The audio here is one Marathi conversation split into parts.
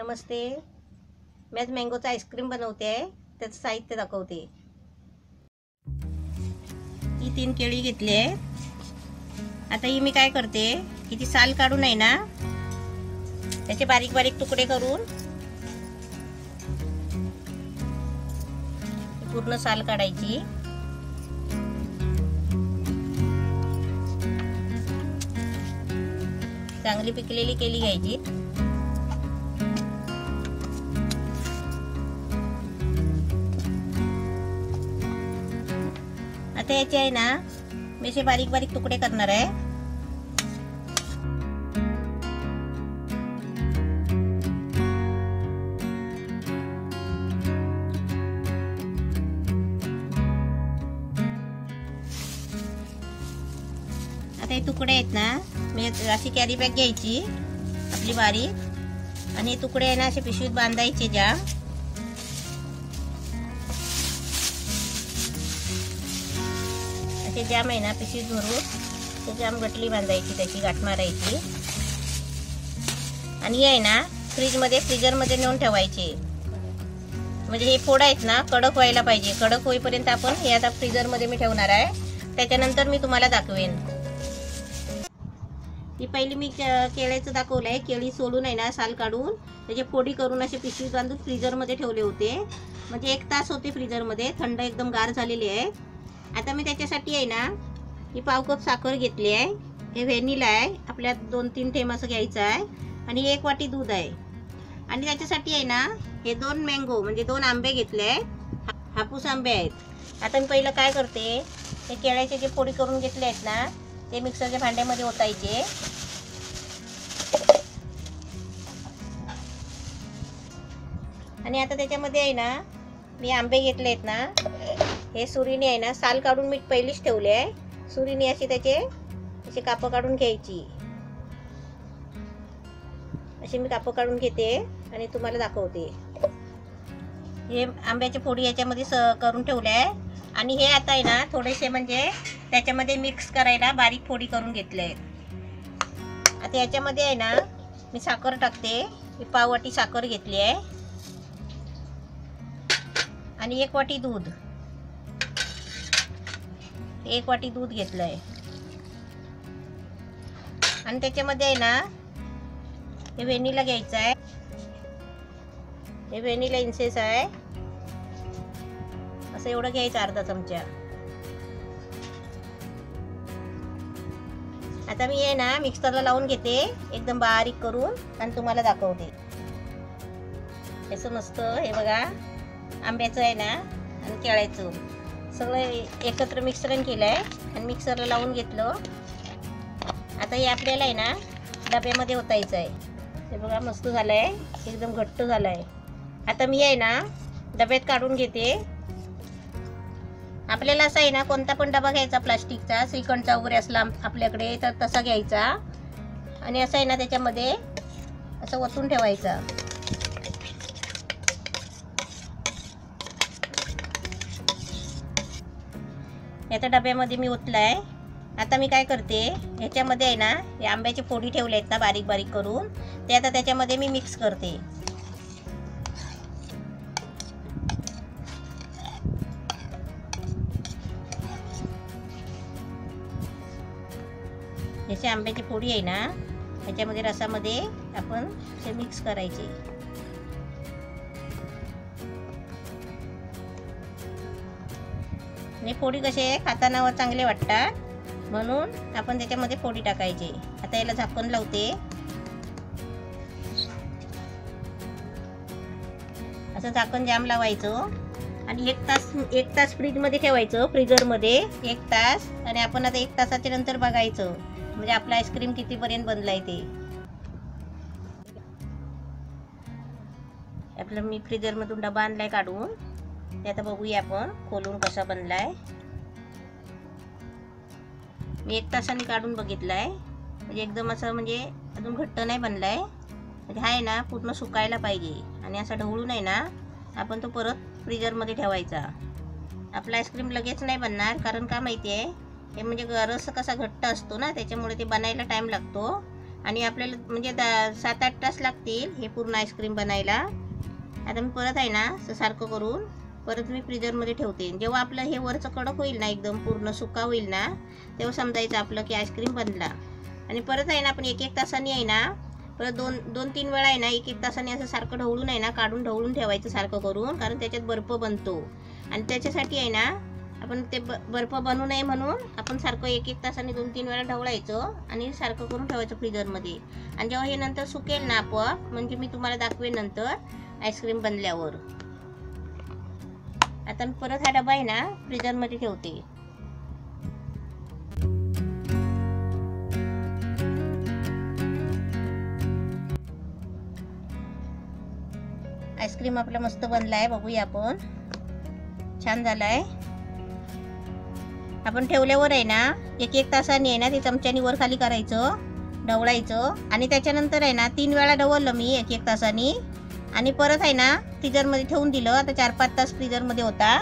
नमस्ते. मी आज मँगोचा आईस्क्रीम बनवते आहे. त्याचं साहित्य दाखवते. ही 3 केळी घेतली आहे. आता ही मी काय करते, हिची साल काढून आहे ना, त्याचे बारीक बारीक तुकडे करून पूर्ण साल काढायची. चांगली पिकलेली केळी घ्यायची. आता याचे आहे ना, मी असे बारीक बारीक तुकडे करणार आहे. आता हे तुकडे आहेत ना, मी अशी कॅरी बॅग घ्यायची आपली बारीक, आणि हे तुकडे आहे ना असे पिशवीत बांधायचे. जाम असे जाम आहे ना पिशवीत भरून ते जाम गटली बांधायची, त्याची गाठ मारायची, आणि हे आहे ना फ्रीजर मध्ये नेऊन ठेवायचे. म्हणजे हे फोड आहेत ना कडक व्हायला पाहिजे. कडक होईपर्यंत आपण हे आता फ्रीजर मध्ये मी ठेवणार आहे. त्याच्यानंतर मी तुम्हाला दाखवेन. ही पहिली मी केळीचं दाखवलंय. केळी सोलून आहे ना साल काढून त्याचे फोडी करून असे पिशवीत बांधून फ्रीजर मध्ये ठेवले होते. म्हणजे 1 तास होते फ्रीजर मध्ये. थंड एकदम गार झालेली आहे. आता मी त्याच्यासाठी आहे ना ही पाव कप साखर घेतली आहे. हे व्हॅनिला आहे, आपल्या 2-3 थेंब असं घ्यायचं आहे, आणि 1 वाटी दूध आहे. आणि त्याच्यासाठी आहे ना हे 2 मँगो म्हणजे 2 आंबे घेतले, हापूस आंबे आहेत. आता मी पहिलं काय करते, हे केळ्याचे जे फोडी करून घेतले आहेत ना ते मिक्सरच्या भांड्यामध्ये ओतायचे. आणि आता त्याच्यामध्ये आहे ना मी आंबे घेतले आहेत ना, हे सुरीने आहे ना साल काढून मी पहिलीच ठेवले आहे. सुरीने अशी त्याचे असे कापं काढून घ्यायची. अशी मी कापं काढून घेते आणि तुम्हाला दाखवते. हे आंब्याची फोडी याच्यामध्ये करून ठेवले आहे. आणि हे आता आहे ना थोडेसे म्हणजे त्याच्यामध्ये मिक्स करायला बारीक फोडी करून घेतले आहेत. आता याच्यामध्ये आहे ना मी साखर टाकते. ही पाव वाटी साखर घेतली आहे, आणि 1 वाटी दूध, 1 वाटी दूध घेतलं आहे. आणि त्याच्यामध्ये आहे ना हे व्हॅनिला घ्यायचं आहे. हे व्हॅनिला इन्सेन्स आहे, असं एवढं घ्यायचं, अर्धा चमचा. आता मी आहे ना मिक्सरला लावून घेते एकदम बारीक करून, आणि तुम्हाला दाखवते. असं मस्त हे बघा, आंब्याचं आहे ना आणि केळ्याचं सगळं एकत्र मिक्सरण केलं आहे आणि मिक्सरला लावून घेतलं. आता हे आपल्याला आहे ना डब्यामध्ये ओतायचं आहे. हे बघा मस्त झालं आहे, एकदम घट्ट झालं आहे. आता मी आहे ना डब्यात काढून घेते. आपल्याला असं आहे ना कोणता पण डबा घ्यायचा, प्लास्टिकचा, श्रीखंडचा वगैरे असला आपल्याकडे तर तसा घ्यायचा, आणि असं आहे ना त्याच्यामध्ये असं ओतून ठेवायचा. याच्या डब्यामध्ये मी ओतलाय. आता मी काय करते, ह्याच्यामध्ये आहे ना हे आंब्याची फोडी ठेवले आहेत ना बारीक बारीक करून, ते आता त्याच्यामध्ये मी मिक्स करते. जसे आंब्याची फोडी आहे ना ह्याच्यामध्ये रसामध्ये आपण ते मिक्स करायचे. आणि फोडी कसे खाताना चांगले वाटतात म्हणून आपण त्याच्यामध्ये फोडी टाकायची. आता याला झाकण लावते. असं झाकण जाम लावायचं आणि 1 तास फ्रीज मध्ये ठेवायचं, फ्रीजर मध्ये 1 तास. आणि आपण आता 1 तासाच्या नंतर बघायचं म्हणजे आपला आईस्क्रीम कितीपर्यंत बनलाय ते. आपलं मी फ्रीजर मधून डबा आणलाय काढून, ते आता बघूया आपण खोलून कसा बनलाय. मी 1 तासाने काढून बघितलाय, म्हणजे एकदम असं म्हणजे अजून घट्ट नाही बनलाय. म्हणजे हा आहे ना पूर्ण सुकायला पाहिजे, आणि असा ढवळून आहे ना आपण तो परत फ्रीजर मध्ये ठेवायचा. आपला आईस्क्रीम लगेच नाही बनणार, कारण का माहिती आहे, हे म्हणजे रस कसा घट्ट असतो ना त्याच्यामुळे ते बनायला टाइम लागतो. आणि आपल्याला म्हणजे 7-8 तास लागतील हे पूर्ण आईस्क्रीम बनायला. आता मी परत आहे ना असं सारखं करून परत मी फ्रीजरमध्ये ठेवते. जेव्हा आपलं हे वरचं कडक होईल ना, एकदम पूर्ण सुका होईल ना, तेव्हा समजायचं आपलं की आईस्क्रीम बनला. आणि परत आहे ना आपण 1-1 तासांनी आहे ना परत 2-3 वेळा आहे ना 1-1 तासांनी असं सारखं ढवळून आहे ना काढून ढवळून ठेवायचं सारखं करून, कारण त्याच्यात बर्फ बनतो. आणि त्याच्यासाठी आहे ना आपण ते बर्फ बनू नये म्हणून आपण सारखं 1-1 तासांनी 2-3 वेळा ढवळायचं आणि सारखं करून ठेवायचं फ्रीजरमध्ये. आणि जेव्हा हे नंतर सुकेल ना आपोआप, म्हणजे मी तुम्हाला दाखवेन नंतर आईस्क्रीम बनल्यावर. आता मी परत हा डबा आहे ना फ्रीजरमध्ये ठेवते. आईस्क्रीम आपला मस्त बनला आहे, बघूया आपण. छान झाला आहे. आपण ठेवल्यावर आहे ना 1-1 तासांनी आहे ना ते चमच्यानी वर खाली करायचं, ढवळायचं. आणि त्याच्यानंतर आहे ना 3 वेळा ढवळलं मी 1-1 तासांनी आणि परत आहे ना फ्रीजरमध्ये ठेवून दिलं. आता 4-5 तास फ्रीजरमध्ये होता.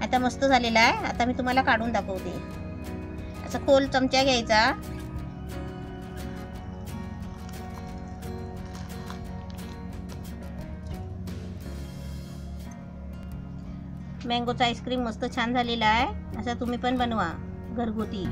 आता मस्त झालेला आहे. आता मी तुम्हाला काढून दाखवते. असं खोल चमचा घ्यायचा, मँगोचा आईस्क्रीम मस्त छान झालेला आहे. असा तुम्ही पण बनवा घरगुती.